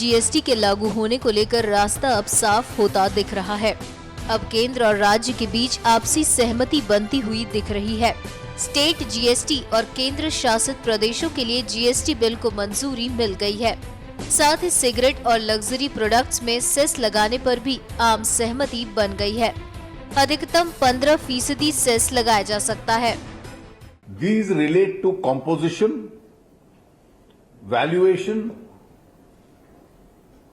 GST के लागू होने को लेकर रास्ता अब साफ होता दिख रहा है। अब केंद्र और राज्य के बीच आपसी सहमति बनती हुई दिख रही है। स्टेट जीएसटी और केंद्र शासित प्रदेशों के लिए जीएसटी बिल को मंजूरी मिल गई है। साथ ही सिगरेट और लग्जरी प्रोडक्ट्स में सेस लगाने पर भी आम सहमति बन गई है। अधिकतम 15% सेस लगाया जा सकता है। These relate to composition, valuation,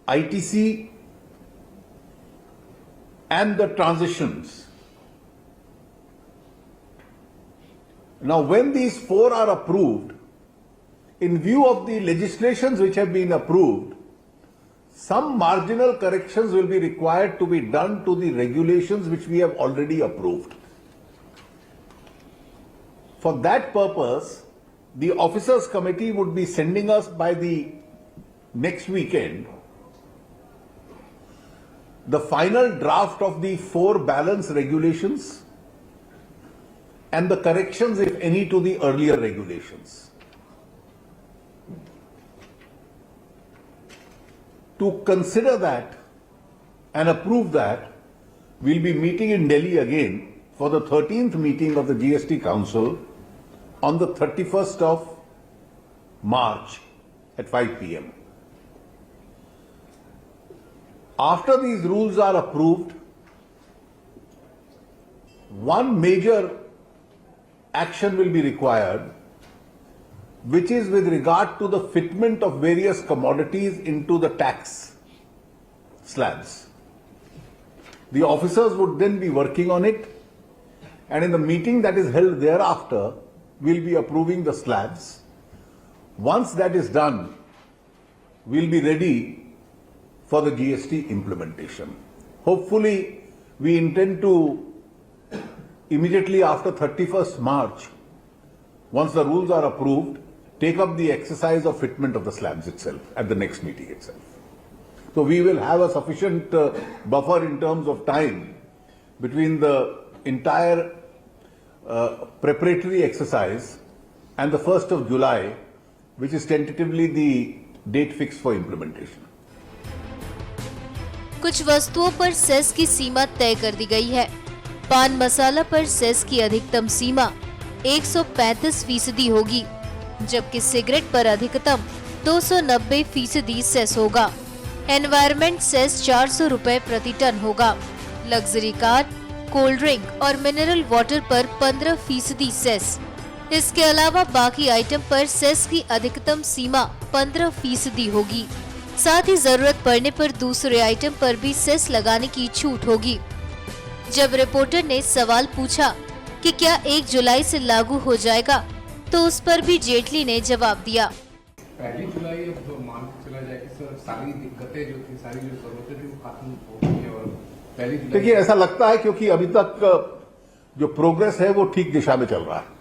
ITC and the transitions. Now when these four are approved, in view of the legislations which have been approved, some marginal corrections will be required to be done to the regulations which we have already approved. For that purpose, the officers committee would be sending us by the next weekend the final draft of the four balance regulations and the corrections, if any, to the earlier regulations. To consider that and approve that, we'll be meeting in Delhi again for the 13th meeting of the GST Council on the 31st of March at 5 p.m. After these rules are approved, one major action will be required, which is with regard to the fitment of various commodities into the tax slabs. The officers would then be working on it, and in the meeting that is held thereafter, we'll be approving the slabs. Once that is done, we'll be ready for the GST implementation. Hopefully, we intend to immediately after 31st March, once the rules are approved, take up the exercise of fitment of the slabs itself at the next meeting itself. So we will have a sufficient buffer in terms of time between the entire preparatory exercise and the 1st of July, which is tentatively the date fixed for implementation. कुछ वस्तुओं पर cess की सीमा तय कर दी गई है। पान मसाला पर सेस की अधिकतम सीमा 135% होगी, जबकि सिगरेट पर अधिकतम 290% सेस होगा। एनवायरमेंट सेस 400 रुपए प्रति टन होगा। लग्जरी कार, कोल्ड ड्रिंक और मिनरल वाटर पर 15% सेस। इसके अलावा बाकी आइटम पर सेस की अधिकतम सीमा 15% होगी। साथ ही जरूरत पड़ने पर दूसरे आइटम पर भी सेस लगाने की छूट होगी। जब रिपोर्टर ने सवाल पूछा कि क्या 1 जुलाई से लागू हो जाएगा, तो उस पर भी जेटली ने जवाब दिया। 1 जुलाई अब मान के चला जाए कि सर सारी दिक्कतें जो थी, सारी जो जरूरतें थी वो खत्म हो गई है और 1 जुलाई। देखिए, ऐसा लगता है क्योंकि अभी तक जो प्रोग्रेस है वो ठीक दिशा में चल रहा है।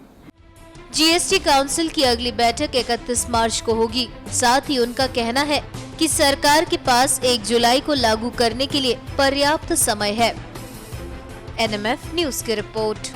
जीएसटी काउंसिल की अगली बैठक 31 मार्च को होगी। साथ ही उनका कहना है कि सरकार के पास 1 जुलाई को लागू करने के लिए पर्याप्त समय है। एनएमएफ न्यूज की रिपोर्ट।